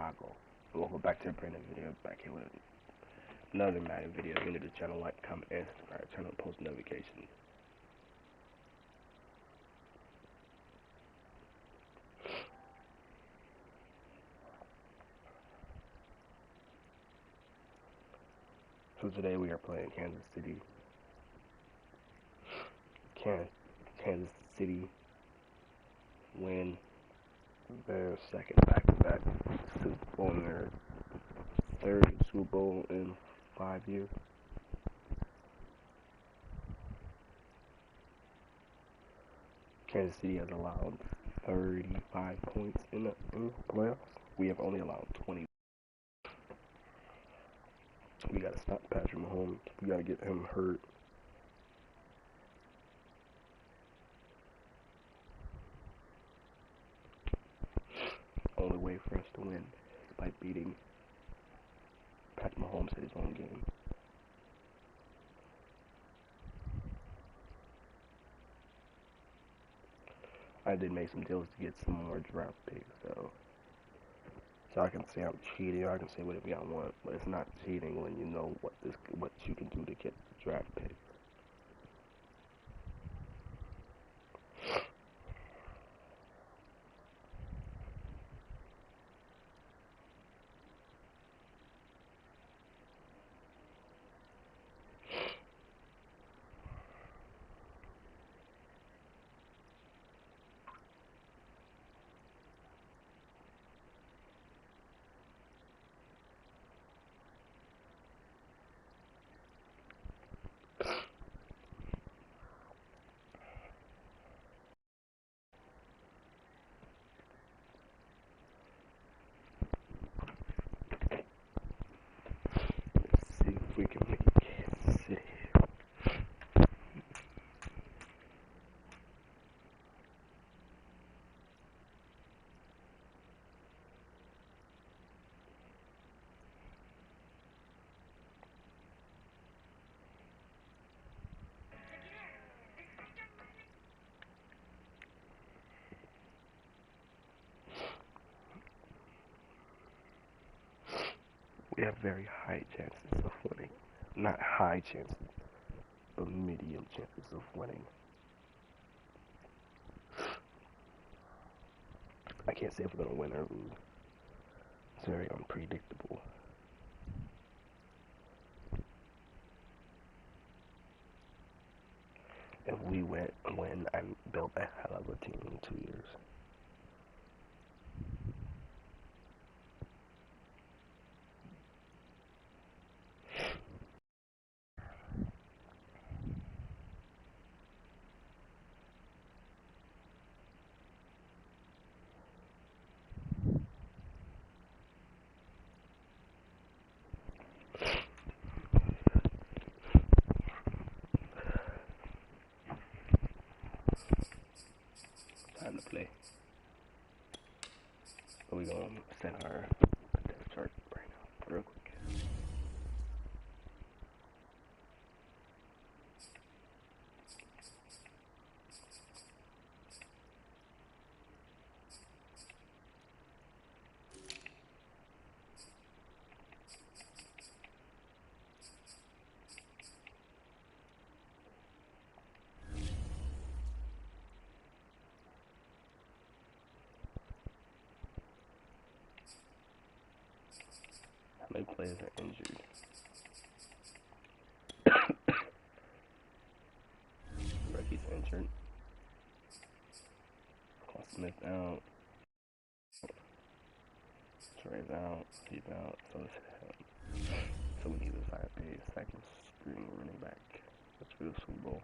Chicago. Welcome back to a brand new video. Back here with another Madden video. If you're new to the channel, like, comment, and subscribe. Turn on post notifications. So today we are playing Kansas City. Kansas City win their second back-to-back Super Bowl in their third Super Bowl in 5 years. Kansas City has allowed 35 points in the playoffs. We have only allowed 20. We gotta stop Patrick Mahomes. We gotta get him hurt. Only way for us to win is by beating Patrick Mahomes at his own game. I did make some deals to get some more draft picks, so I can say I'm cheating, or I can say whatever I want, but it's not cheating when you know what you can do to get the draft pick. See if we can make Kansas City. We have very high chances of winning. Not high chances, but medium chances of winning. I can't say if we're going to win or lose. It's very unpredictable. If we win and build a hell of a team in 2 years. Time to play. So we're going to set our depth chart right now, real quick. How many players are injured? Rookies injured. Paul Smith out. Trey's out. He's out. So is him. So we need a second string running back. Let's do the Super Bowl.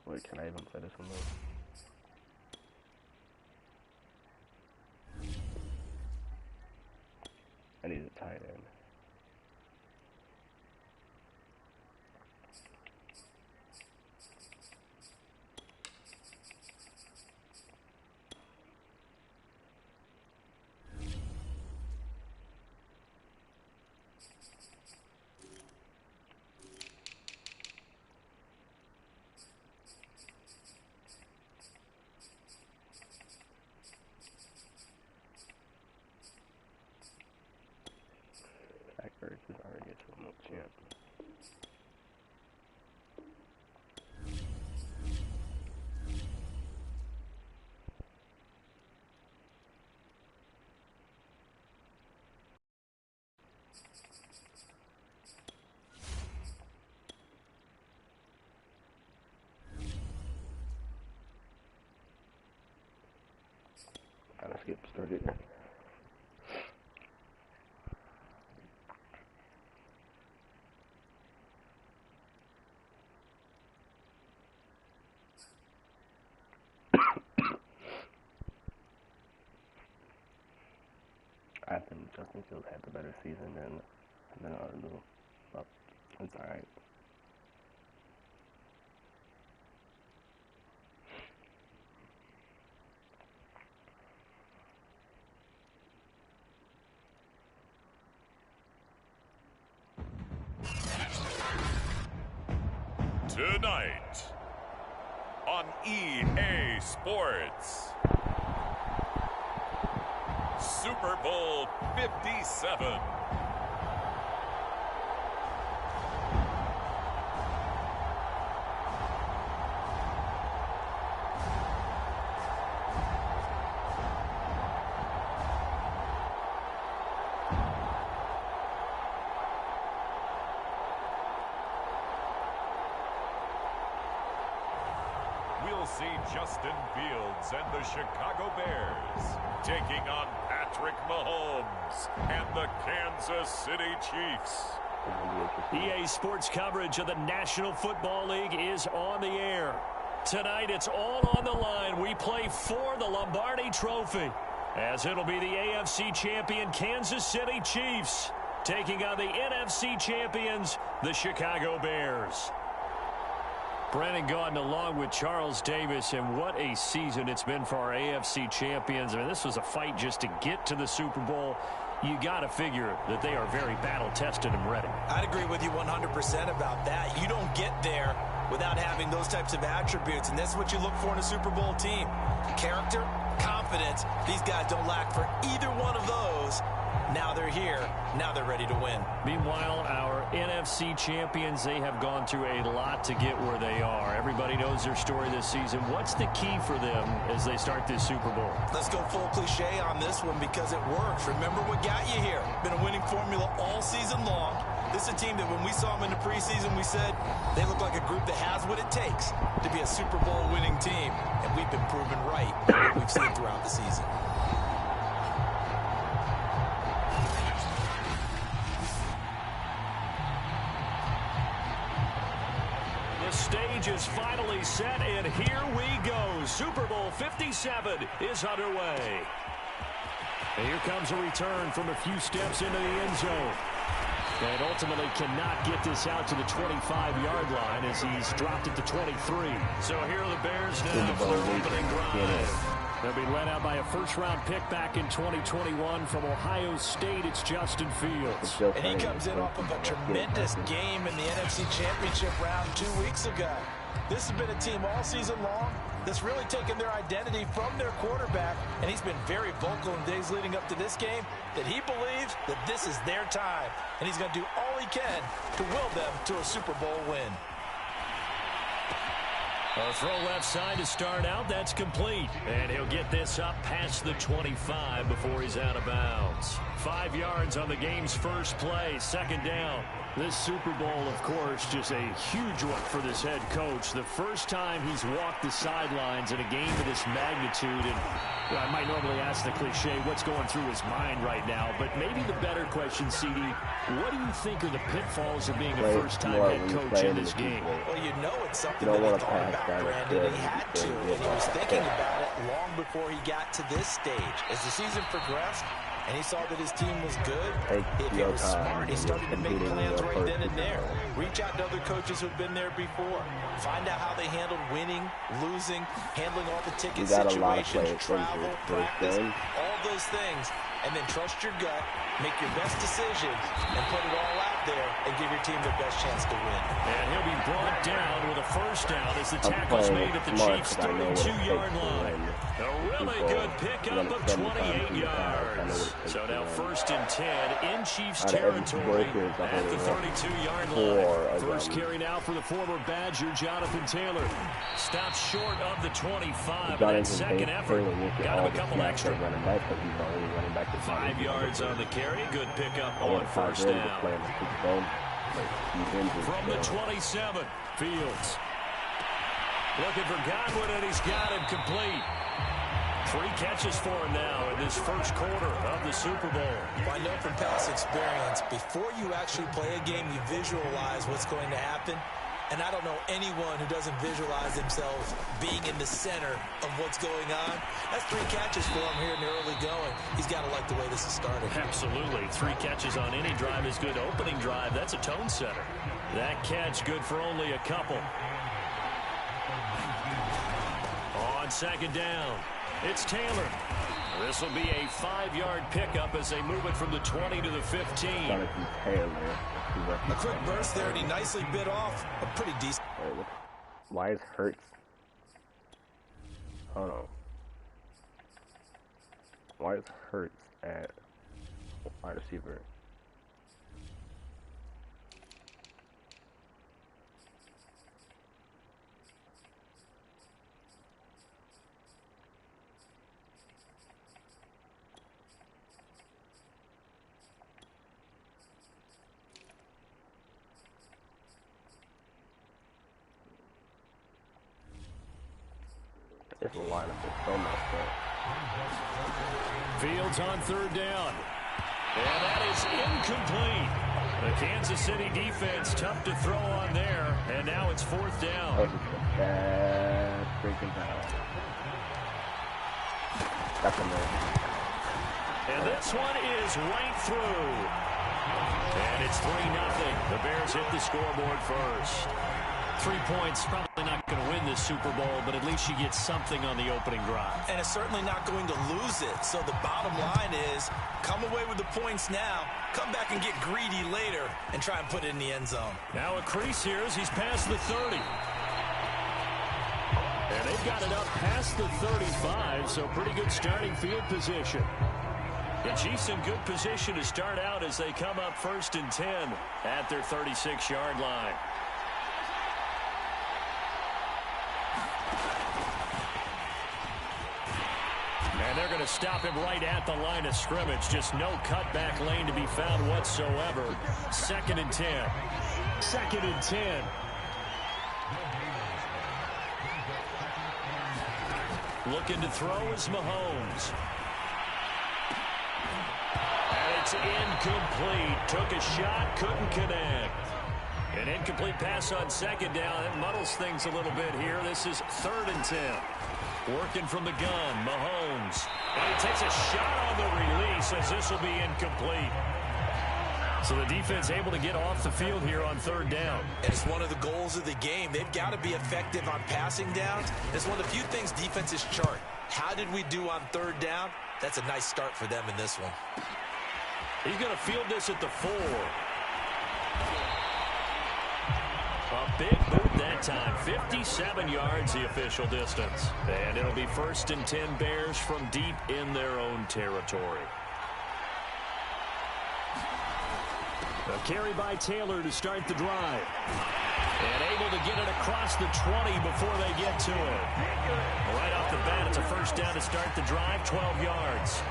Wait, can I even play this one though? I need a tight end. kind of skip started here. I think Justin Fields had the better season than Arnold, but it's alright. Tonight on EA Sports, Super Bowl 57. We'll see Justin Fields and the Chicago Bears taking on Patrick Mahomes and the Kansas City Chiefs. EA Sports coverage of the National Football League is on the air. Tonight, it's all on the line. We play for the Lombardi Trophy, as it'll be the AFC champion Kansas City Chiefs taking on the NFC champions, the Chicago Bears. Brandon Gaudin along with Charles Davis, and what a season it's been for our AFC champions. I mean, this was a fight just to get to the Super Bowl. You got to figure that they are very battle-tested and ready. I'd agree with you 100% about that. You don't get there without having those types of attributes, and that's what you look for in a Super Bowl team. Character, confidence. These guys don't lack for either one of those. Now they're here. Now they're ready to win. Meanwhile, our NFC champions, they have gone through a lot to get where they are. Everybody knows their story this season. What's the key for them as they start this Super Bowl? Let's go full cliche on this one because it works. Remember what got you here. Been a winning formula all season long. This is a team that when we saw them in the preseason, we said they look like a group that has what it takes to be a Super Bowl winning team. And we've been proven right. We've seen it throughout the season. The stage is finally set, and here we go. Super Bowl 57 is underway. And here comes a return from a few steps into the end zone. And ultimately cannot get this out to the 25-yard line as he's dropped it to 23. So here are the Bears now for their opening drive. They'll be led out by a first-round pick back in 2021 from Ohio State. It's Justin Fields. And he comes in off of a tremendous game in the NFC Championship round 2 weeks ago. This has been a team all season long that's really taken their identity from their quarterback, and he's been very vocal in days leading up to this game that he believes that this is their time, and he's going to do all he can to will them to a Super Bowl win. A throw left side to start out. That's complete. And he'll get this up past the 25 before he's out of bounds. 5 yards on the game's first play. Second down. This Super Bowl, of course, just a huge one for this head coach. The first time he's walked the sidelines in a game of this magnitude. And I might normally ask the cliche, what's going through his mind right now? But maybe the better question, CD, what do you think are the pitfalls of being a first-time head coach in this game? Well, you know it's something that he thought about, Brandon. He had to, and he was thinking about it long before he got to this stage. As the season progressed, and he saw that his team was good, if he was smart, he started to make plans right then and there. Reach out to other coaches who've been there before. Find out how they handled winning, losing, handling all the ticket situations, travel, practice, all those things. And then trust your gut, make your best decisions, and put it all out there and give your team the best chance to win. And he'll be brought down with a first down as the tackle's made at the Chiefs' 32-yard line. A really good pickup of 28 yards. So now 1st and 10 in Chiefs territory at the 32-yard line. First carry now for the former Badger, Jonathan Taylor. Stops short of the 25. That second effort got him a couple extra. 5 yards on the carry. Good pickup on first down. From the 27, Fields. Looking for Godwin, and he's got him complete. 3 catches for him now in this first quarter of the Super Bowl. Well, I know from past experience, before you actually play a game, you visualize what's going to happen. And I don't know anyone who doesn't visualize themselves being in the center of what's going on. That's 3 catches for him here in the early going. He's got to like the way this is started. Absolutely. 3 catches on any drive is good. Opening drive, that's a tone setter. That catch good for only a couple. On second down, it's Taylor. This will be a 5-yard pickup as they move it from the 20 to the 15. A quick burst there, and he nicely bit off a pretty decent. Why is Hurts? Hold on. Why is Hurts at wide receiver? This lineup is so messed up. Fields on third down. And that is incomplete. The Kansas City defense tough to throw on there. And now it's 4th down. That was a bad freaking pass. That's amazing. And this one is right through. And it's 3-0. The Bears hit the scoreboard first. 3 points, probably not going to win this Super Bowl, but at least you get something on the opening drive. And it's certainly not going to lose it. So the bottom line is, come away with the points now, come back and get greedy later, and try and put it in the end zone. Now a crease here as he's past the 30. And they've got it up past the 35, so pretty good starting field position. The Chiefs in good position to start out as they come up 1st and 10 at their 36-yard line. And they're going to stop him right at the line of scrimmage. Just no cutback lane to be found whatsoever. 2nd and 10. 2nd and 10. Looking to throw is Mahomes. And it's incomplete. Took a shot, couldn't connect. An incomplete pass on 2nd down. It muddles things a little bit here. This is 3rd and 10. Working from the gun, Mahomes. And he takes a shot on the release as this will be incomplete. So the defense able to get off the field here on 3rd down. And it's one of the goals of the game. They've got to be effective on passing downs. It's one of the few things defenses chart. How did we do on 3rd down? That's a nice start for them in this one. He's going to field this at the 4. A big boot that time. 57 yards the official distance. And it'll be 1st and 10 Bears from deep in their own territory. A carry by Taylor to start the drive. And able to get it across the 20 before they get to it. Right off the bat, it's a 1st down to start the drive, 12 yards.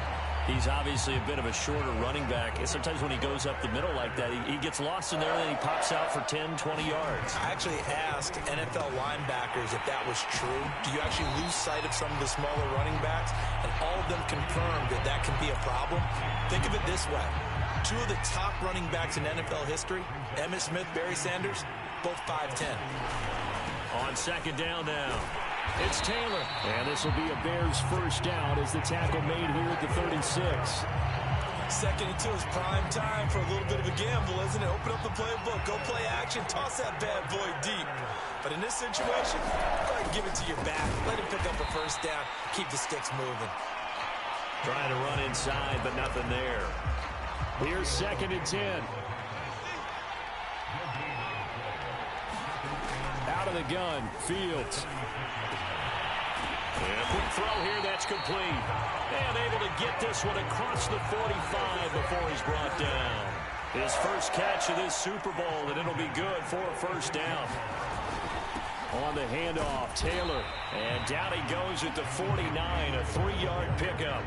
He's obviously a bit of a shorter running back. And sometimes when he goes up the middle like that, he gets lost in there, and then he pops out for 10, 20 yards. I actually asked NFL linebackers if that was true. Do you actually lose sight of some of the smaller running backs? And all of them confirmed that that can be a problem. Think of it this way. 2 of the top running backs in NFL history, Emmitt Smith, Barry Sanders, both 5'10". On 2nd down now. It's Taylor. And this will be a Bears 1st down as the tackle made here at the 36. 2nd and 2 is prime time for a little bit of a gamble, isn't it? Open up the playbook, go play action, toss that bad boy deep. But in this situation, go ahead and give it to your back. Let him pick up a 1st down. Keep the sticks moving. Trying to run inside, but nothing there. Here's 2nd and 10. Out of the gun, Fields. And a quick throw here, that's complete. And able to get this one across the 45 before he's brought down. His first catch of this Super Bowl, and it'll be good for a 1st down. On the handoff, Taylor. And down he goes at the 49, a 3-yard pickup.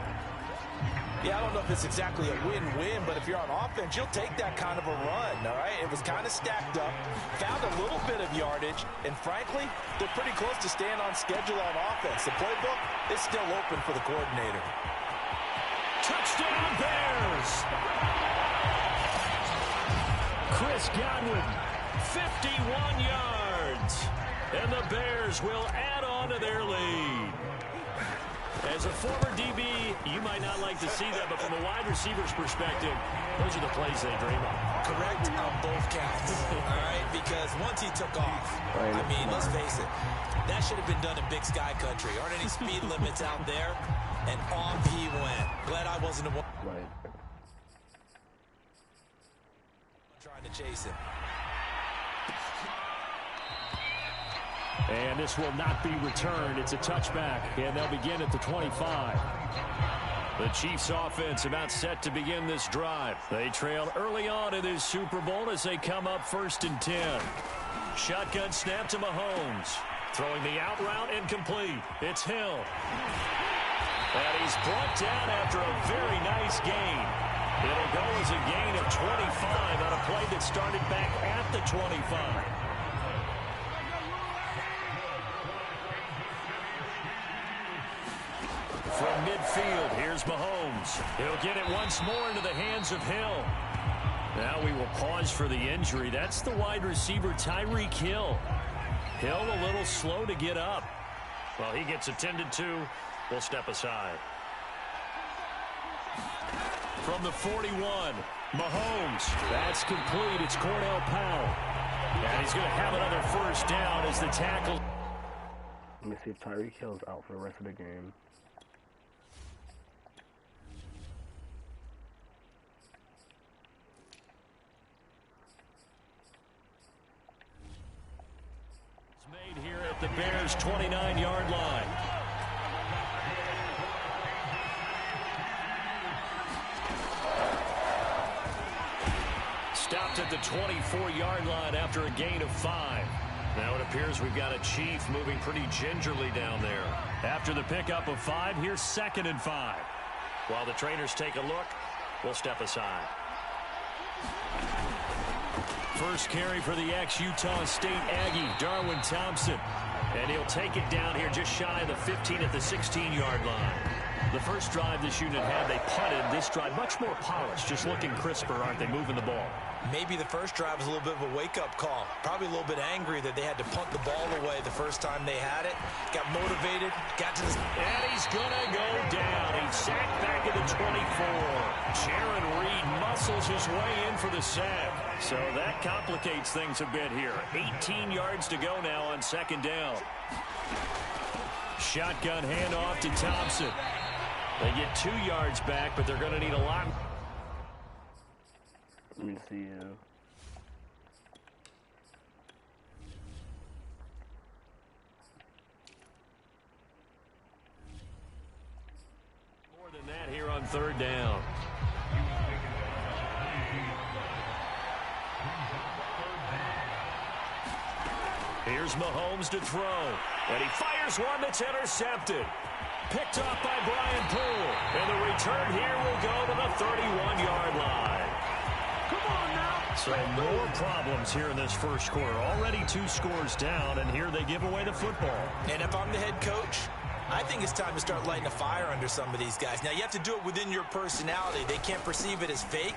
Yeah, I don't know if it's exactly a win-win, but if you're on offense, you'll take that kind of a run, all right? It was kind of stacked up, found a little bit of yardage, and frankly, they're pretty close to staying on schedule on offense. The playbook is still open for the coordinator. Touchdown, Bears! Chris Godwin, 51 yards. And the Bears will add on to their lead. As a former DB, you might not like to see that, but from a wide receiver's perspective, those are the plays they dream of. Correct on both counts, all right? Because once he took off, I mean, let's face it, that should have been done in Big Sky Country. Aren't any speed limits out there? And on he went. Glad I wasn't the one trying to chase him. And this will not be returned. It's a touchback, and they'll begin at the 25. The Chiefs offense about set to begin this drive. They trail early on in this Super Bowl as they come up 1st and 10. Shotgun snap to Mahomes. Throwing the out route incomplete. It's Hill. And he's brought down after a very nice gain. It'll go as a gain of 25 on a play that started back at the 25. From midfield, here's Mahomes. He'll get it once more into the hands of Hill. Now we will pause for the injury. That's the wide receiver, Tyreek Hill. Hill a little slow to get up. Well, he gets attended to. We'll step aside. From the 41, Mahomes. That's complete. It's Cornell Powell. And he's going to have another first down as the tackle. Let me see if Tyreek Hill's out for the rest of the game. Made here at the Bears' 29-yard line. Stopped at the 24-yard line after a gain of 5. Now it appears we've got a Chief moving pretty gingerly down there. After the pickup of 5, here's 2nd and 5. While the trainers take a look, we'll step aside. First carry for the ex-Utah State Aggie, Darwin Thompson. And he'll take it down here just shy of the 15 at the 16-yard line. The first drive this unit had, they punted. This drive, much more polished, just looking crisper, aren't they, moving the ball? Maybe the first drive was a little bit of a wake-up call. Probably a little bit angry that they had to punt the ball away the first time they had it. Got motivated, got to the... And he's going to go down. He's sacked back at the 24. Jaron Reed muscles his way in for the sack. So that complicates things a bit here. 18 yards to go now on 2nd down. Shotgun handoff to Thompson. They get 2 yards back, but they're going to need a lot. Let me see. More than that here on 3rd down. Here's Mahomes to throw. And he fires one that's intercepted. Picked off by Brian Poole. And the return here will go to the 31-yard line. Come on now. So more problems here in this first quarter. Already 2 scores down, and here they give away the football. And if I'm the head coach, I think it's time to start lighting a fire under some of these guys. Now, you have to do it within your personality. They can't perceive it as fake.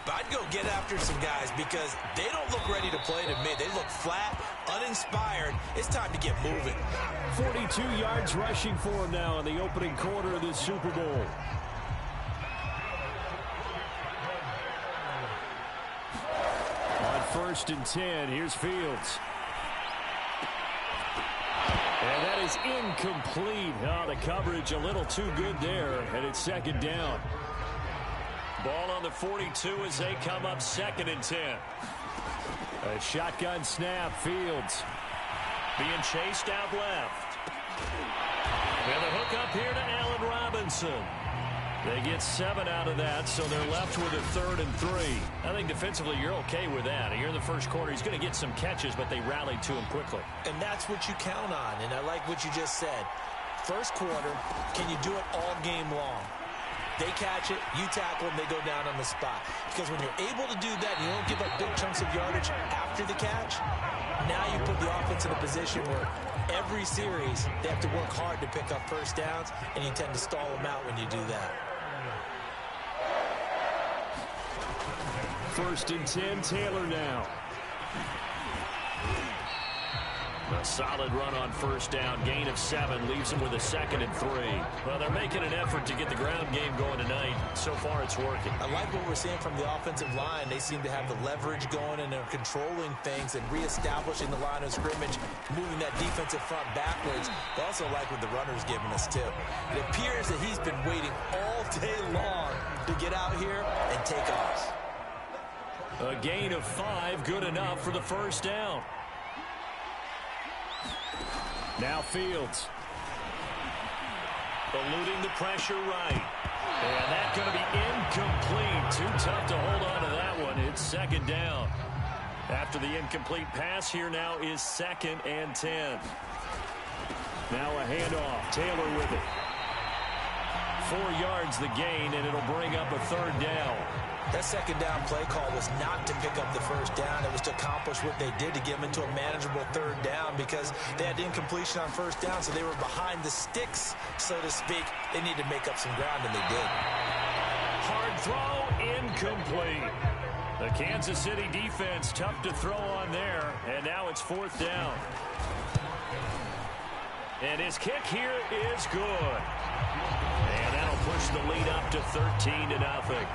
But I'd go get after some guys because they don't look ready to play to me. They look flat, uninspired. It's time to get moving. 42 yards rushing for him now in the opening quarter of this Super Bowl. On 1st and 10, here's Fields. And that is incomplete. Oh, the coverage a little too good there, and it's 2nd down. Ball on the 42 as they come up 2nd and 10. A shotgun snap, Fields being chased out left. And the hook up here to Allen Robinson. They get 7 out of that, so they're left with a 3rd and 3. I think defensively you're okay with that. Here in the first quarter, he's going to get some catches, but they rallied to him quickly. And that's what you count on, and I like what you just said. First quarter, can you do it all game long? They catch it, you tackle them, they go down on the spot. Because when you're able to do that, you don't give up big chunks of yardage after the catch, now you put the offense in a position where every series they have to work hard to pick up first downs, and you tend to stall them out when you do that. 1st and 10, Taylor now. A solid run on 1st down. Gain of 7 leaves them with a 2nd and 3. Well, they're making an effort to get the ground game going tonight. So far, it's working. I like what we're seeing from the offensive line. They seem to have the leverage going, and they're controlling things and reestablishing the line of scrimmage, moving that defensive front backwards. But also like what the runner's giving us, too. It appears that he's been waiting all day long to get out here and take off. A gain of 5, good enough for the 1st down. Now Fields. Eluding the pressure right. And that's going to be incomplete. Too tough to hold on to that one. It's 2nd down. After the incomplete pass, here now is 2nd and 10. Now a handoff. Taylor with it. 4 yards the gain, and it'll bring up a 3rd down. That 2nd down play call was not to pick up the 1st down. It was to accomplish what they did to get them into a manageable 3rd down because they had incompletion on 1st down, so they were behind the sticks, so to speak. They needed to make up some ground, and they did. Hard throw, incomplete. The Kansas City defense tough to throw on there, and now it's 4th down. And his kick here is good. And that'll push the lead up to 13-0.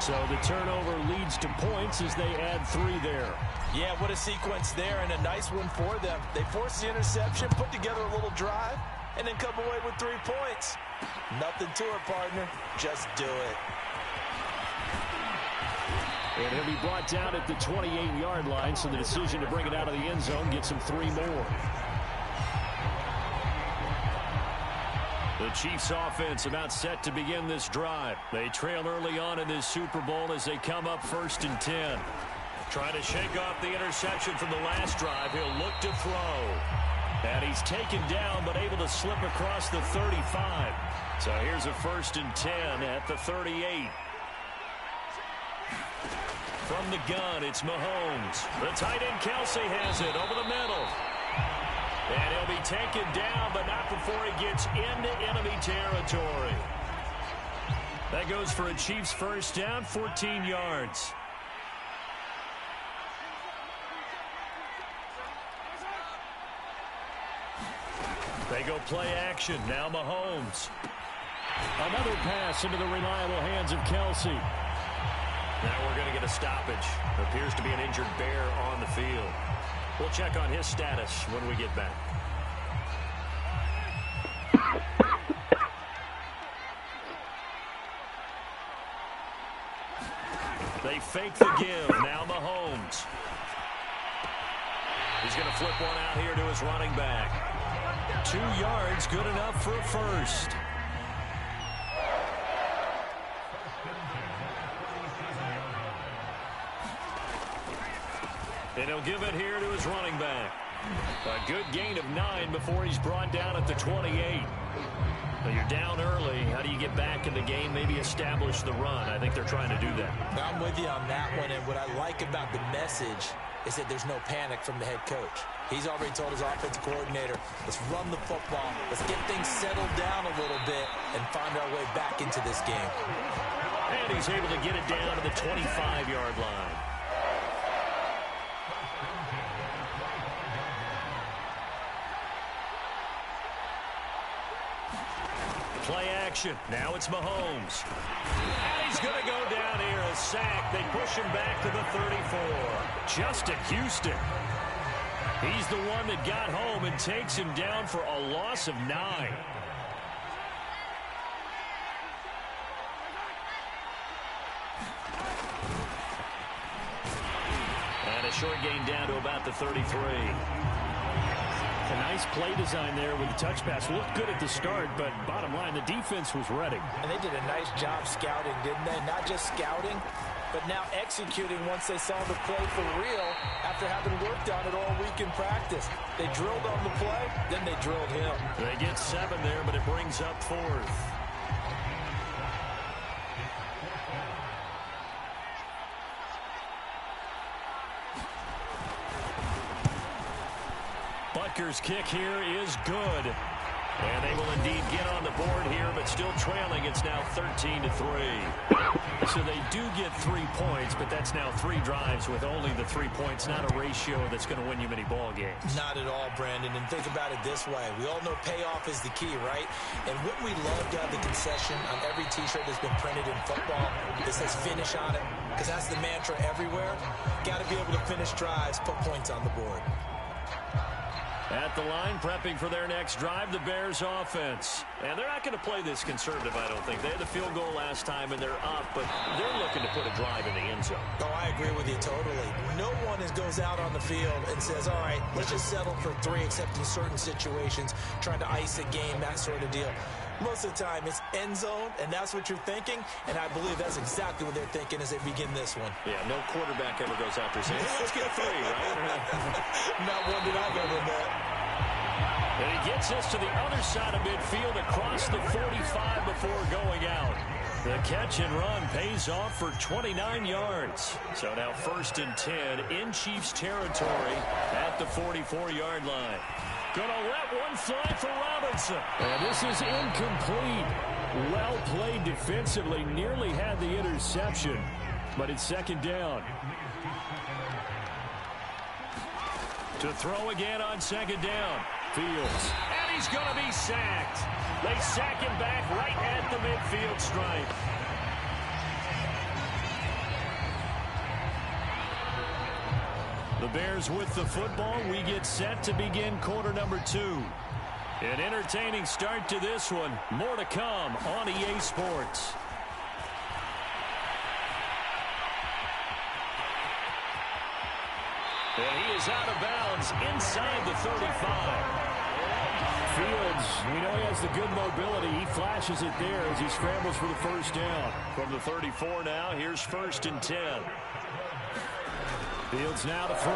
So the turnover leads to points as they add 3 there. Yeah, what a sequence there, and a nice one for them. They forced the interception, put together a little drive, and then come away with 3 points. Nothing to it, partner. Just do it. And he'll be brought down at the 28-yard line, so the decision to bring it out of the end zone gets him 3 more. The Chiefs offense about set to begin this drive. They trail early on in this Super Bowl as they come up 1st and 10. Trying to shake off the interception from the last drive. He'll look to throw. And he's taken down but able to slip across the 35. So here's a 1st and 10 at the 38. From the gun, it's Mahomes. The tight end Kelsey has it over the middle. And he'll be taken down, but not before he gets into enemy territory. That goes for a Chiefs 1st down, 14 yards. They go play action. Now Mahomes. Another pass into the reliable hands of Kelsey. Now we're going to get a stoppage. Appears to be an injured Bear on the field. We'll check on his status when we get back. They fake the give. Now Mahomes. He's going to flip one out here to his running back. 2 yards, good enough for a 1st. And he'll give it here to his running back. A good gain of 9 before he's brought down at the 28. But you're down early. How do you get back in the game? Maybe establish the run. I think they're trying to do that. I'm with you on that one, and what I like about the message is that there's no panic from the head coach. He's already told his offensive coordinator, let's run the football, let's get things settled down a little bit and find our way back into this game. And he's able to get it down to the 25-yard line. Play action. Now it's Mahomes. And he's going to go down here. A sack. They push him back to the 34. Justin Houston. He's the one that got home and takes him down for a loss of 9. And a short gain down to about the 33. A nice play design there with the touch pass. Looked good at the start, but bottom line, the defense was ready. And they did a nice job scouting, didn't they? Not just scouting, but now executing once they saw the play for real after having worked on it all week in practice. They drilled on the play, then they drilled him. They get 7 there, but it brings up 4th. Kicker kick here is good. And they will indeed get on the board here, but still trailing. It's now 13-3. So they do get 3 points, but that's now 3 drives with only the 3 points, not a ratio that's going to win you many ball games. Not at all, Brandon. And think about it this way. We all know payoff is the key, right? And wouldn't we love to have the concession on every T-shirt that's been printed in football that says finish on it? Because that's the mantra everywhere. Got to be able to finish drives, put points on the board. At the line, prepping for their next drive, the Bears offense. And they're not going to play this conservative, I don't think. They had the field goal last time, and they're up, but they're looking to put a drive in the end zone. Oh, I agree with you totally. No one goes out on the field and says, all right, let's just settle for 3, except in certain situations, trying to ice a game, that sort of deal. Most of the time, it's end zone, and that's what you're thinking, and I believe that's exactly what they're thinking as they begin this one. Yeah, no quarterback ever goes out there saying, hey, let's get 3, right? Not one that I've ever met. And he gets us to the other side of midfield across the 45 before going out. The catch and run pays off for 29 yards. So now 1st and 10 in Chiefs territory at the 44-yard line. Gonna let one fly for Robinson. And this is incomplete. Well played defensively. Nearly had the interception, but it's 2nd down. To throw again on 2nd down. Fields. And he's going to be sacked. They sack him back right at the midfield stripe. The Bears with the football. We get set to begin quarter number 2. An entertaining start to this one. More to come on EA Sports. And he is out of bounds inside the 35. Fields, we know he has the good mobility. He flashes it there as he scrambles for the 1st down. From the 34 now, here's 1st and 10. Fields now to throw.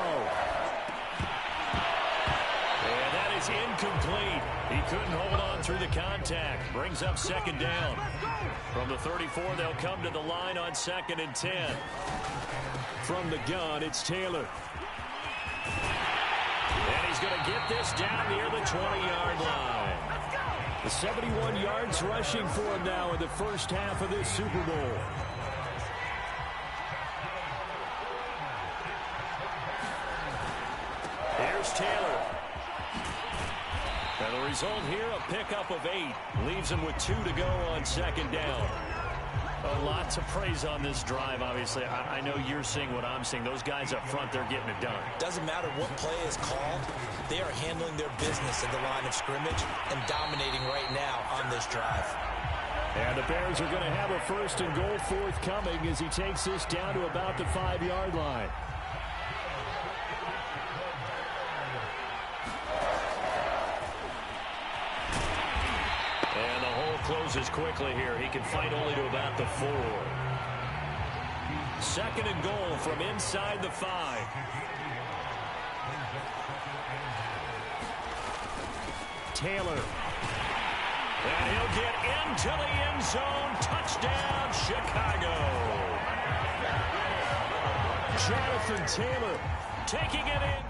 And that is incomplete. He couldn't hold on through the contact. Brings up 2nd down. From the 34, they'll come to the line on 2nd and 10. From the gun, it's Taylor. And he's going to get this down near the 20-yard line. The 71 yards rushing for him now in the first half of this Super Bowl. Here's Taylor. And the result here, a pickup of 8. Leaves him with 2 to go on 2nd down. A lot to praise on this drive, obviously. I know you're seeing what I'm seeing. Those guys up front, they're getting it done. Doesn't matter what play is called. They are handling their business at the line of scrimmage and dominating right now on this drive. And the Bears are going to have a 1st and goal forthcoming as he takes this down to about the 5-yard line. And the hole closes quickly here. He can fight only to about the 4. 2nd and goal from inside the 5. Taylor. And he'll get into the end zone. Touchdown, Chicago. Jonathan Taylor taking it in.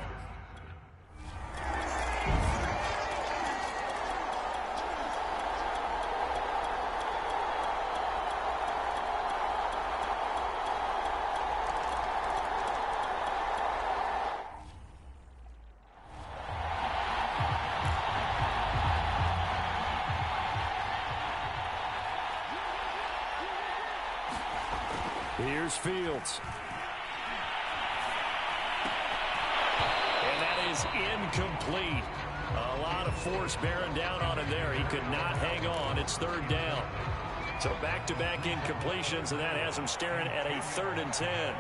Here's Fields. And that is incomplete. A lot of force bearing down on him there. He could not hang on. It's 3rd down. So back-to-back incompletions, and that has him staring at a 3rd and 10.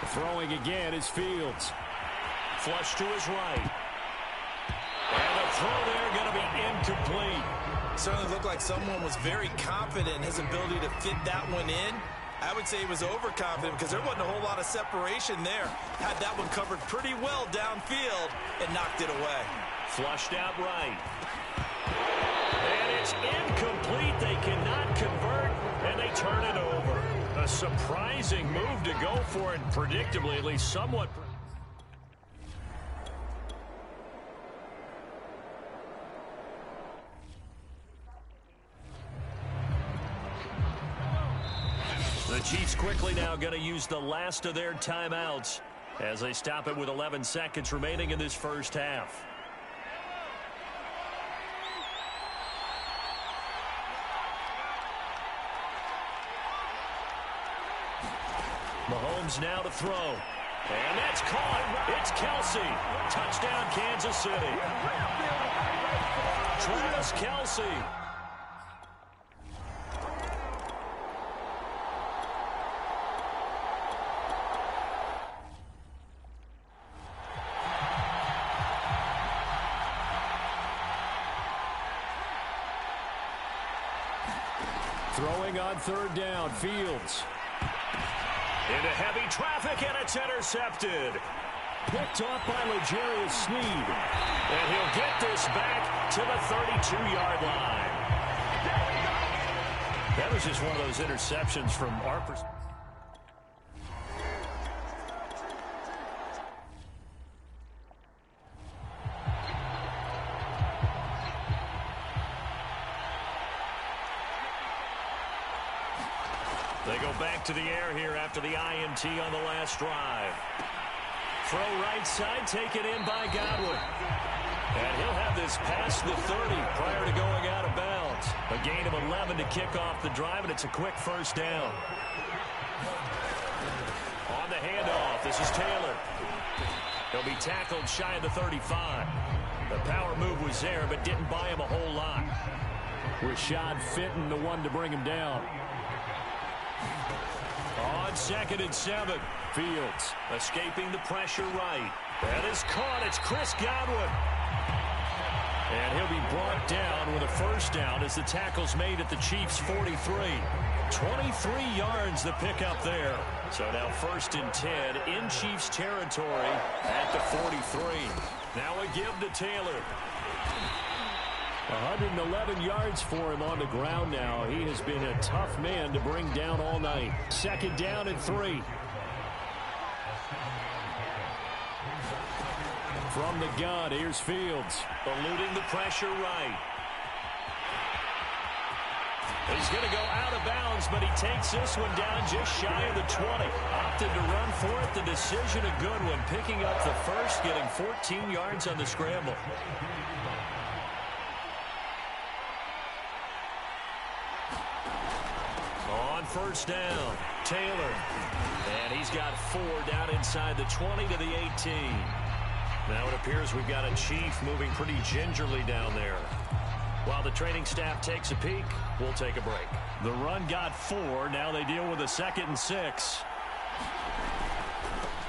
Throwing again is Fields. Flush to his right. And the throw there going to be incomplete. Certainly looked like someone was very confident in his ability to fit that one in. I would say he was overconfident because there wasn't a whole lot of separation there. Had that one covered pretty well downfield and knocked it away. Flushed out right. And it's incomplete. They cannot convert, and they turn it over. A surprising move to go for it, predictably, at least somewhat. The Chiefs quickly now going to use the last of their timeouts as they stop it with 11 seconds remaining in this first half. Mahomes now to throw. And that's caught. It's Kelsey. Touchdown, Kansas City. Travis Kelsey. Throwing on third down, Fields. Into heavy traffic, and it's intercepted. Picked off by L'Jarius Sneed. And he'll get this back to the 32-yard line. That was just one of those interceptions from our perspective. They go back to the air here after the INT on the last drive. Throw right side, taken in by Godwin. And he'll have this past the 30 prior to going out of bounds. A gain of 11 to kick off the drive, and it's a quick first down. On the handoff, this is Taylor. He'll be tackled shy of the 35. The power move was there, but didn't buy him a whole lot. Rashad Fenton, the one to bring him down. On 2nd and 7. Fields escaping the pressure right. That is caught. It's Chris Godwin. And he'll be brought down with a first down as the tackle's made at the Chiefs' 43. 23 yards the pickup there. So now 1st and 10 in Chiefs territory at the 43. Now a give to Taylor. 111 yards for him on the ground now. He has been a tough man to bring down all night. 2nd down and 3. From the gun, here's Fields. Eluding the pressure right. He's going to go out of bounds, but he takes this one down just shy of the 20. Opted to run for it. The decision a good one. Picking up the first, getting 14 yards on the scramble. On 1st down, Taylor. And he's got 4 down inside the 20 to the 18. Now it appears we've got a Chief moving pretty gingerly down there. While the training staff takes a peek, we'll take a break. The run got 4. Now they deal with a 2nd and 6.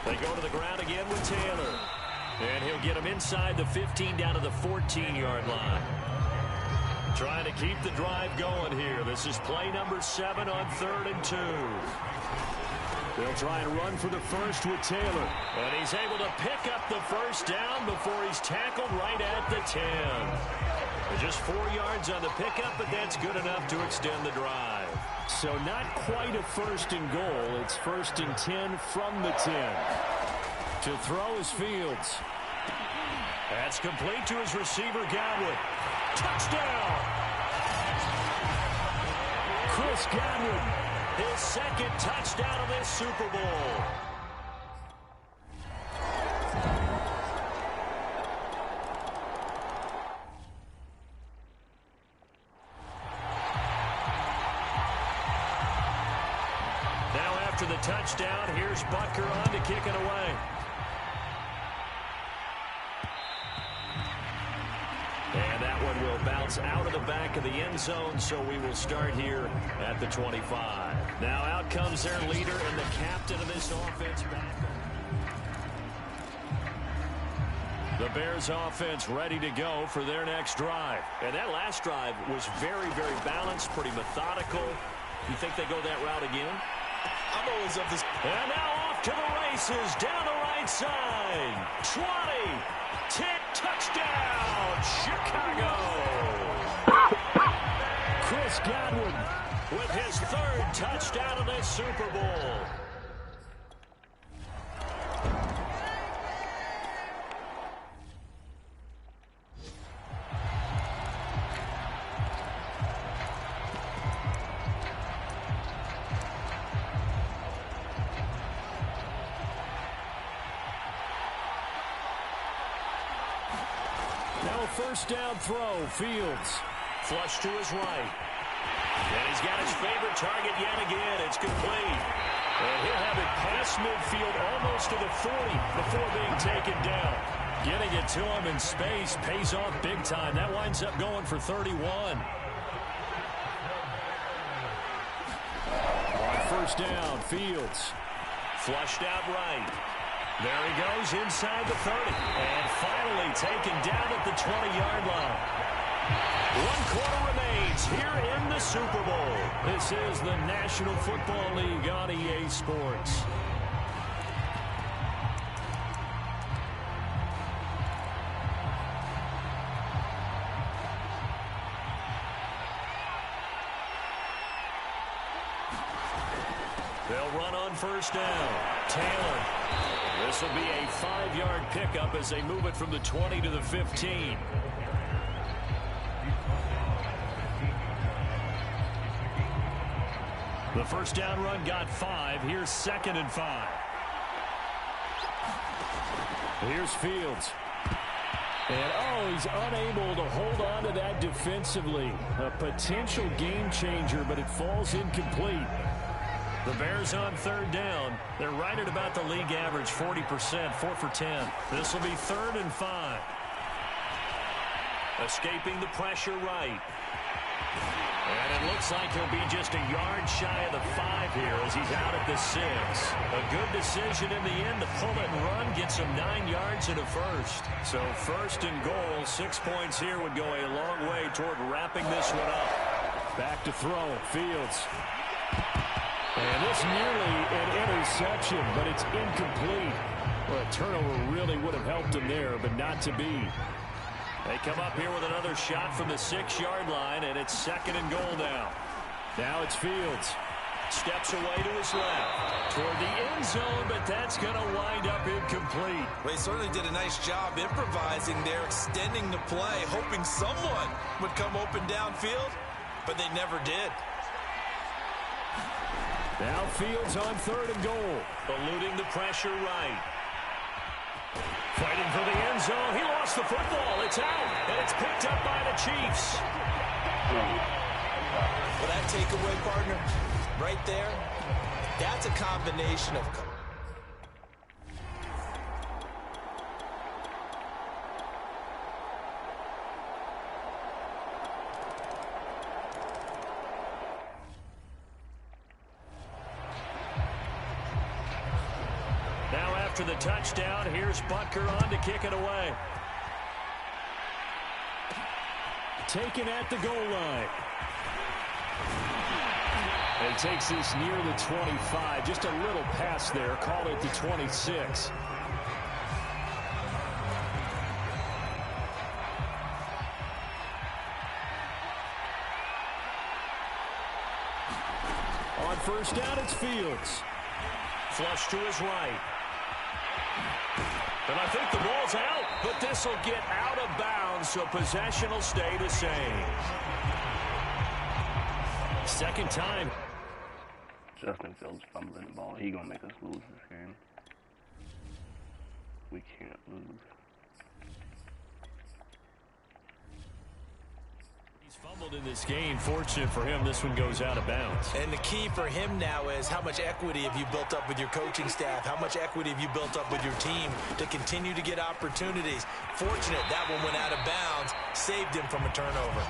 They go to the ground again with Taylor. And he'll get him inside the 15 down to the 14-yard line. Trying to keep the drive going here. This is play number 7 on 3rd and 2. They'll try and run for the first with Taylor. And he's able to pick up the first down before he's tackled right at the 10. Just 4 yards on the pickup, but that's good enough to extend the drive. So not quite a 1st and goal. It's 1st and 10 from the 10. To throw is Fields. That's complete to his receiver, Godwin. Touchdown! Chris Godwin. His 2nd touchdown of this Super Bowl. Now after the touchdown, here's Butker on to kick it away. And that one will bounce out of the back of the end zone, so we will start here at the 25. Now out comes their leader and the captain of this offense back. The Bears offense ready to go for their next drive. And that last drive was very, very balanced, pretty methodical. You think they go that route again? I'm always of this. And now off to the races, down the right side. 20, 10, touchdown, Chicago. Chris Godwin with his 3rd touchdown of this Super Bowl. first down throw. Fields. Flush to his right. And he's got his favorite target yet again. It's complete. And he'll have it past midfield almost to the 40 before being taken down. Getting it to him in space pays off big time. That winds up going for 31. On first down, Fields. Flushed out right. There he goes inside the 30. And finally taken down at the 20-yard line. 1 quarter remains here in the Super Bowl. This is the National Football League on EA Sports. They'll run on first down. Taylor. This will be a 5-yard pickup as they move it from the 20 to the 15. The first down run got 5. Here's 2nd and 5. Here's Fields. And, he's unable to hold on to that defensively. A potential game changer, but it falls incomplete. The Bears on third down. They're right at about the league average, 40%, 4 for 10. This will be 3rd and 5. Escaping the pressure right. And it looks like he'll be just a yard shy of the 5 here as he's out at the 6. A good decision in the end to pull it and run, gets him 9 yards and a first. So 1st and goal, 6 points here would go a long way toward wrapping this one up. Back to throw, Fields. And this nearly an interception, but it's incomplete. Well, a turnover really would have helped him there, but not to be. They come up here with another shot from the 6-yard line, and it's 2nd and goal now. Now it's Fields. Steps away to his left toward the end zone, but that's going to wind up incomplete. Well, he certainly did a nice job improvising there, extending the play, hoping someone would come open downfield, but they never did. Now Fields on 3rd and goal. Eluding the pressure right. Fighting for the end zone. He lost the football. It's out, and it's picked up by the Chiefs. Well, that takeaway, partner, right there, that's a combination of... After the touchdown, here's Butker on to kick it away. Taken at the goal line. He takes this near the 25. Just a little pass there. Call it the 26. On first down, it's Fields. Flush to his right. And I think the ball's out, but this will get out of bounds, so possession will stay the same. 2nd time. Justin Fields fumbling the ball. He gonna make us lose this game. We can't lose. He's fumbled in this game. Fortunate for him, this one goes out of bounds. And the key for him now is how much equity have you built up with your coaching staff? How much equity have you built up with your team to continue to get opportunities? Fortunate that one went out of bounds, saved him from a turnover.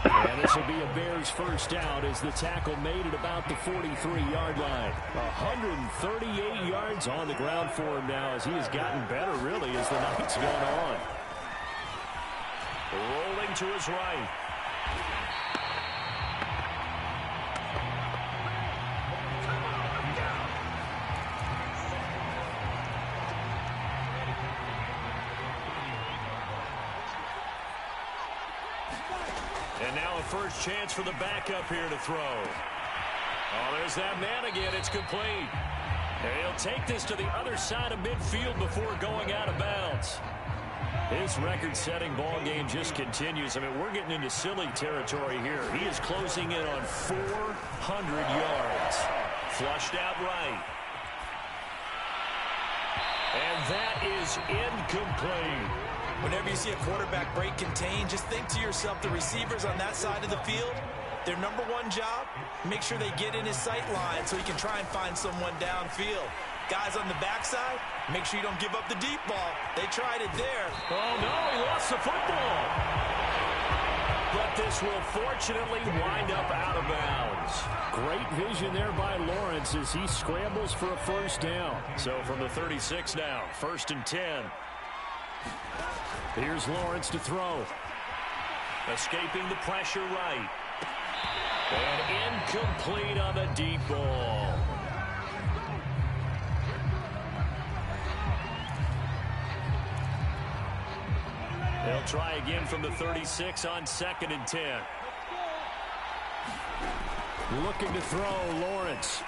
And this will be a Bears first down as the tackle made at about the 43-yard line. 138 yards on the ground for him now as he has gotten better, really, as the night's gone on. Rolling to his right. And now a first chance for the backup here to throw. Oh, there's that man again. It's complete. And he'll take this to the other side of midfield before going out of bounds. His record-setting ball game just continues. I mean, we're getting into silly territory here. He is closing in on 400 yards. Flushed out right. And that is incomplete. Whenever you see a quarterback break contain, just think to yourself, the receivers on that side of the field, their number one job, make sure they get in his sight line so he can try and find someone downfield. Guys on the backside, make sure you don't give up the deep ball. They tried it there. Oh, no, he lost the football. But this will fortunately wind up out of bounds. Great vision there by Lawrence as he scrambles for a first down. So from the 36 now, 1st and 10. Here's Lawrence to throw. Escaping the pressure right. And incomplete on the deep ball. They'll try again from the 36 on 2nd and 10. Looking to throw, Lawrence.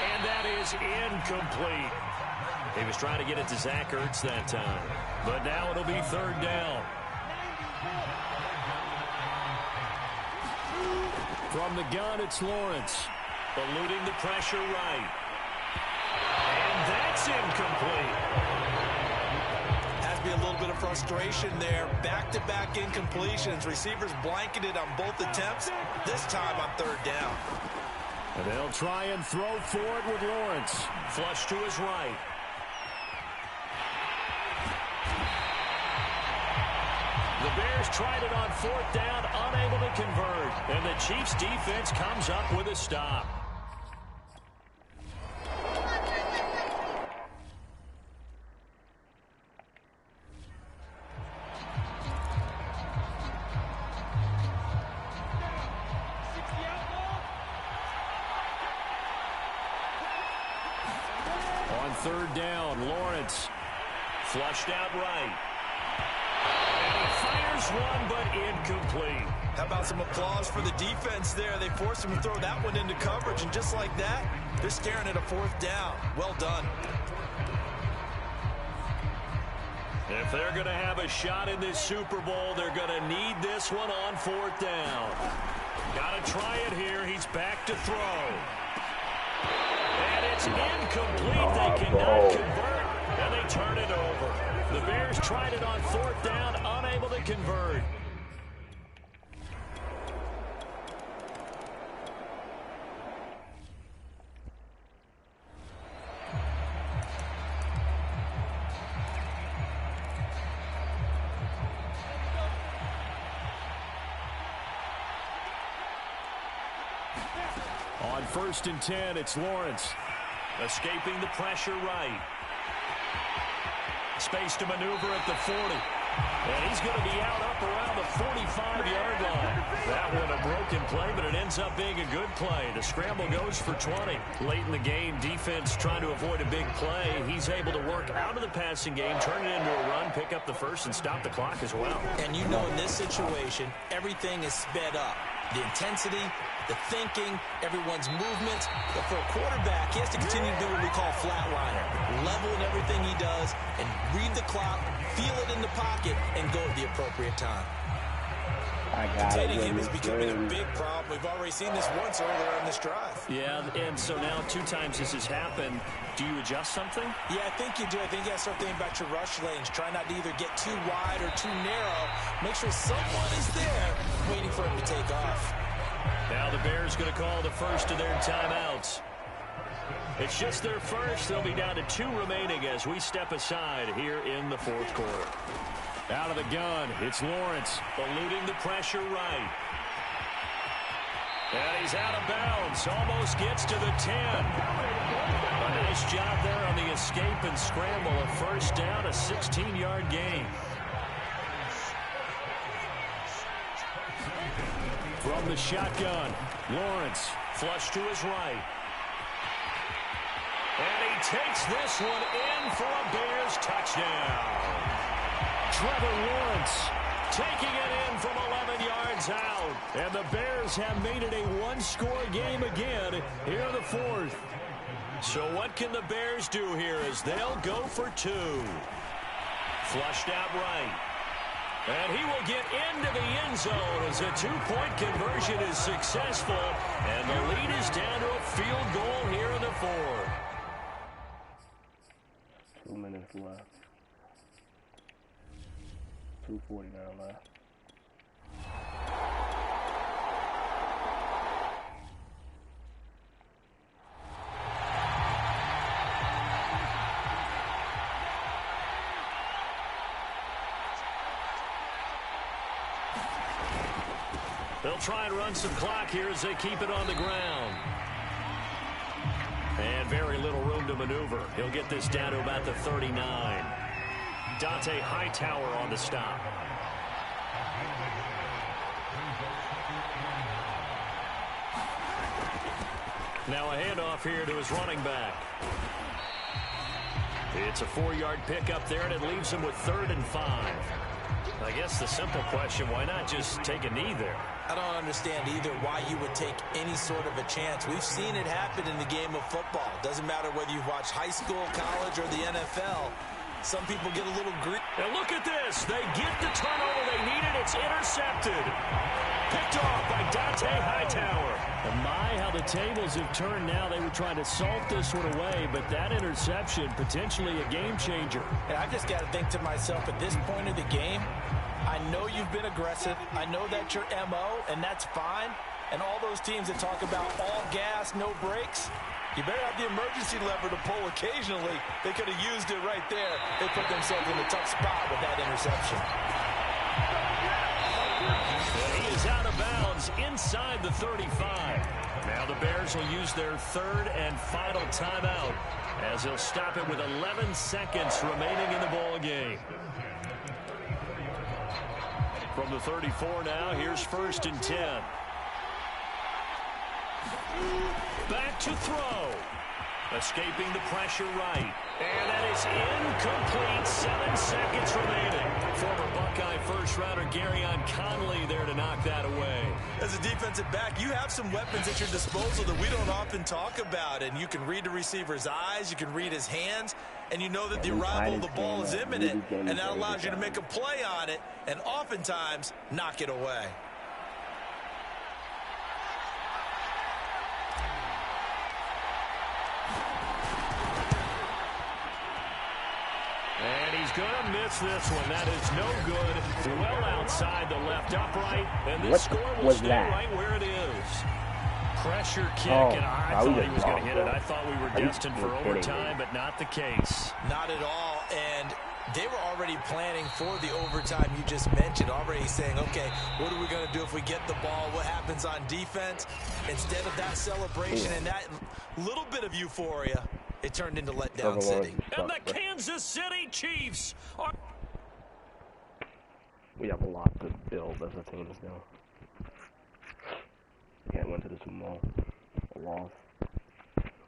And that is incomplete. He was trying to get it to Zach Ertz that time. But now it'll be 3rd down. From the gun, it's Lawrence. Eluding the pressure right. And that's incomplete. Has to be a little bit of frustration there. Back-to-back incompletions. Receivers blanketed on both attempts. This time on 3rd down. And they'll try and throw for it with Lawrence. Flush to his right. The Bears tried it on 4th down, unable to convert. And the Chiefs' defense comes up with a stop. On 3rd down, Lawrence. Flushed out right. Fires one, but incomplete. How about some applause for the defense there? They forced him to throw that one into coverage, and just like that, they're staring at a 4th down. Well done. If they're going to have a shot in this Super Bowl, they're going to need this one on 4th down. Got to try it here. He's back to throw. And it's incomplete. They cannot convert, and they turn it over. The Bears tried it on 4th down, unable to convert. On 1st and 10, it's Lawrence. Escaping the pressure right. Space to maneuver at the 40. And he's going to be out up around the 45-yard line. That one a broken play, but it ends up being a good play. The scramble goes for 20. Late in the game, defense trying to avoid a big play. He's able to work out of the passing game, turn it into a run, pick up the first, and stop the clock as well. And you know in this situation, everything is sped up. The intensity, the thinking, everyone's movement. But for a quarterback, he has to continue to do what we call flatliner. Level in everything he does and read the clock, feel it in the pocket, and go at the appropriate time. Containing him is becoming a big problem. We've already seen this once earlier in this drive. Yeah, and so now 2 times this has happened. Do you adjust something? Yeah, I think you do. I think you got to start thinking about your rush lanes. Try not to either get too wide or too narrow. Make sure someone is there waiting for him to take off. Now the Bears going to call the first of their timeouts. It's just their first. They'll be down to 2 remaining as we step aside here in the 4th quarter. Out of the gun, it's Lawrence. Eluding the pressure right. And he's out of bounds. Almost gets to the 10. A nice job there on the escape and scramble. A first down, a 16-yard gain. From the shotgun, Lawrence. Flush to his right. And he takes this one in for a Bears touchdown. Trevor Lawrence taking it in from 11 yards out. And the Bears have made it a 1-score game again here in the 4th. So what can the Bears do here as they'll go for 2? Flushed out right. And he will get into the end zone as a 2-point conversion is successful. And the lead is down to a field goal here in the 4th. 2 minutes left. 2:49 left. They'll try and run some clock here as they keep it on the ground. And very little room to maneuver. He'll get this down to about the 39. Dante Hightower on the stop. Now a handoff here to his running back. It's a 4-yard pickup there, and it leaves him with 3rd and 5. I guess the simple question, why not just take a knee there? I don't understand either why you would take any sort of a chance. We've seen it happen in the game of football. Doesn't matter whether you've watched high school, college, or the NFL. Some people get a little greedy. And look at this. They get the turnover they needed. It's intercepted. Picked off by Dante Hightower. And my, how the tables have turned now. They were trying to salt this one away, but that interception, potentially a game changer. And I just got to think to myself, at this point of the game, I know you've been aggressive. I know that's your MO, and that's fine. And all those teams that talk about all gas, no brakes, you better have the emergency lever to pull occasionally. They could have used it right there. They put themselves in a tough spot with that interception. And he is out of bounds inside the 35. Now the Bears will use their 3rd and final timeout as they'll stop it with 11 seconds remaining in the ball game. From the 34 now, here's 1st and 10. Back to throw. Escaping the pressure right. And that is incomplete. 7 seconds remaining. Former Buckeye first-rounder Garyon Conley there to knock that away. As a defensive back, you have some weapons at your disposal that we don't often talk about. And you can read the receiver's eyes. You can read his hands. And you know that the arrival of the ball is imminent. And that allows you to make a play on it and oftentimes knock it away. And he's going to miss this one. That is no good. Well outside the left upright. And this score will stay right where it is. Pressure kick, and I thought he was going to hit it. I thought we were destined for overtime, but not the case. Not at all. And they were already planning for the overtime you just mentioned, already saying, okay, what are we going to do if we get the ball? What happens on defense? Instead of that celebration and that little bit of euphoria, it turned into letdown city. And the Kansas City Chiefs are... We have a lot to build as a team still. Yeah, went to the Super Bowl. Lost.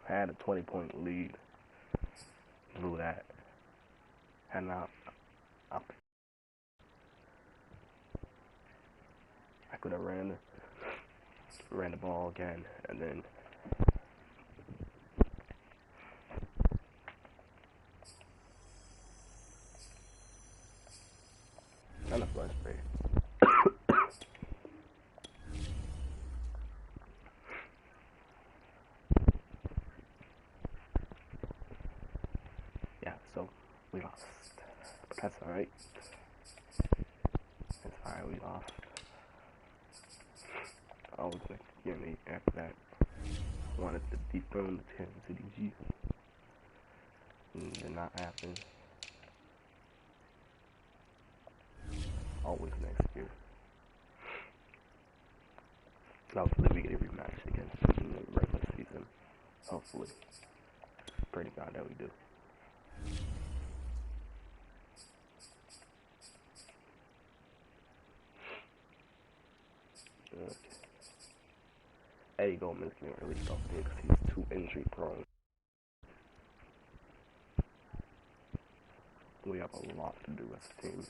Had a 20-point lead. Blew that. And I could have ran the ball again, and then kind of frustrated. Yeah, so we lost. But that's alright. That's alright, we lost. I was like, you know, after that, wanted to dethrone the Kansas City Chiefs. And did not happen. Always next year. Hopefully we get a rematch against them in the regular season. Hopefully. Pray to God that we do. Okay. Eddie Goldman's getting released off there because he's too injury prone. We have a lot to do as a team.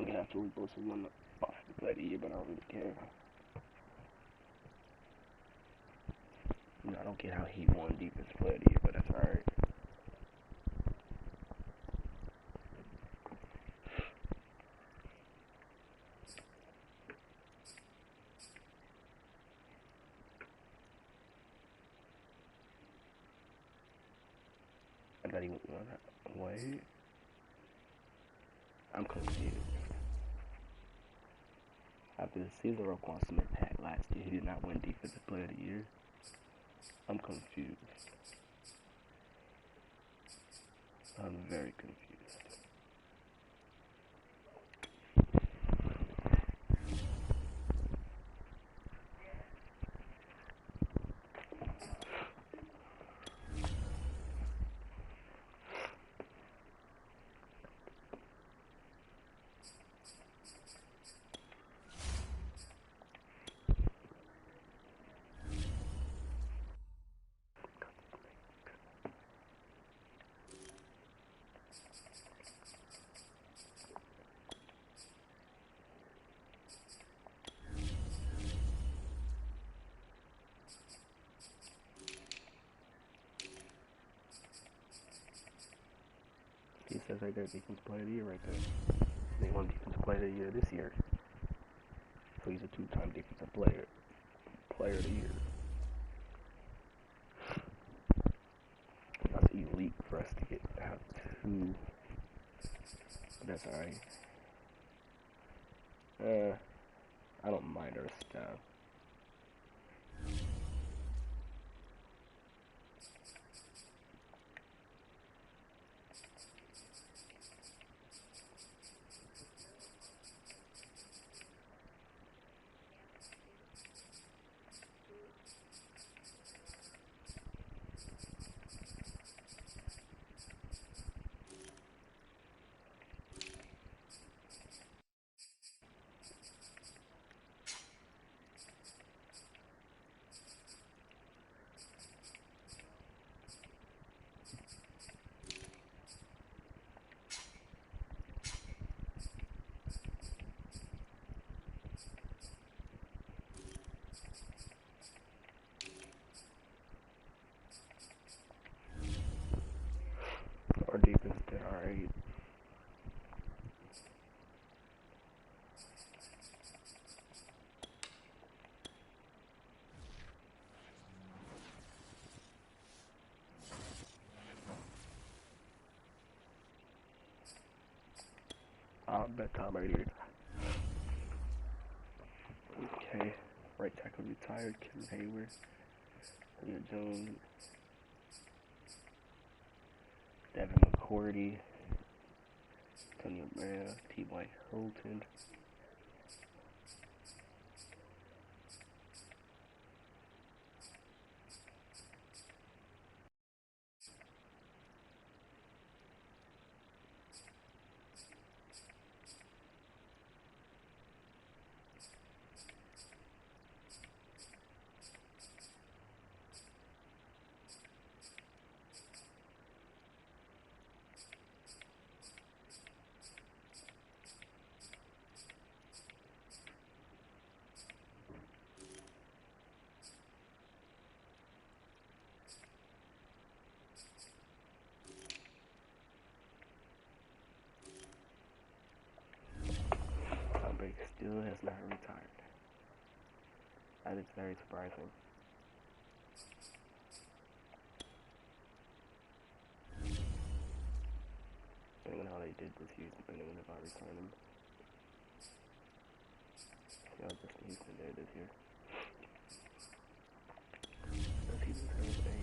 I'm gonna have to repost one offensive player of the year, but I don't really care. You know, I don't get how he won defensive player of the year, but that's alright. I thought he went away. I'm confused. After the season Roquan Smith had last year, he did not win defensive player of the year. I'm confused. I'm very confused. He says right there, defensive player of the year right there. They won defensive player of the year this year. So he's a two-time defensive player of the year. That's elite for us to have two. But that's alright. I don't mind our staff. Our defense did alright. I'll bet Tom Brady. Okay. Right tackle retired. Kevin Hayward. Julio Jones. Devin McCourty. Antonio Brown. T.Y. Hilton. Still has not retired. That is very surprising. Depending on how they did this year, depending on if I return him. See how Justin Houston did this year. Does he deserve a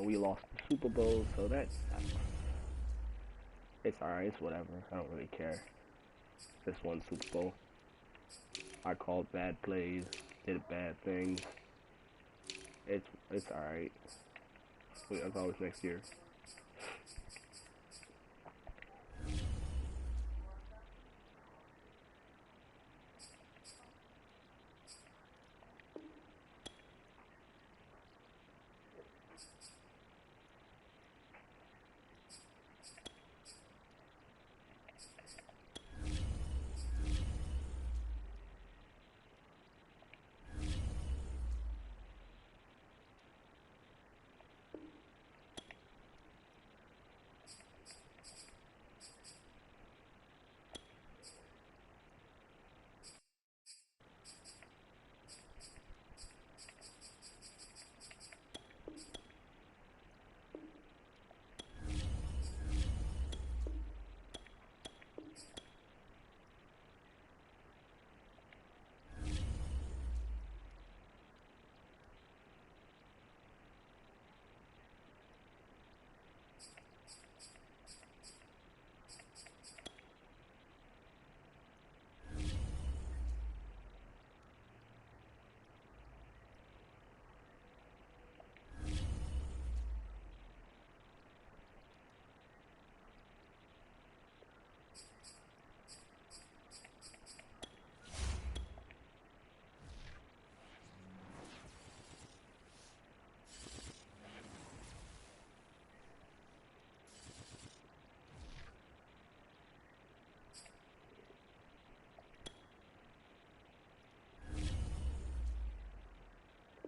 we lost the Super Bowl, so that's it's alright, it's whatever. I don't really care. This one Super Bowl. I called bad plays, did bad things. It's alright. That's always next year.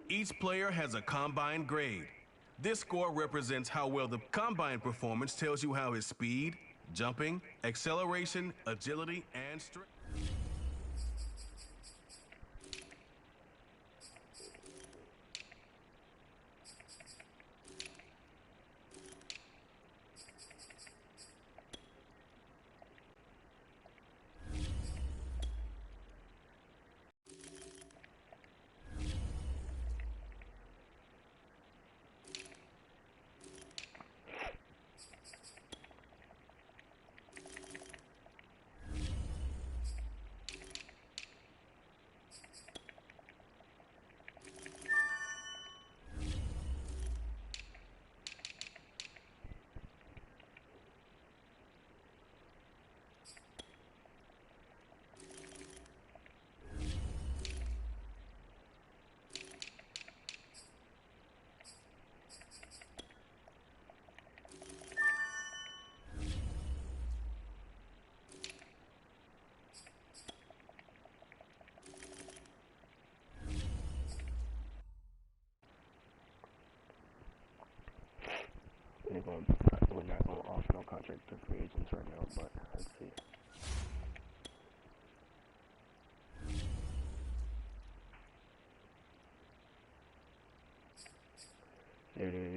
Each player has a combine grade. This score represents how well the combine performance tells you how his speed, jumping, acceleration, agility, and strength. We're not going to offer no contract to free agents right now, but let's see. There it is.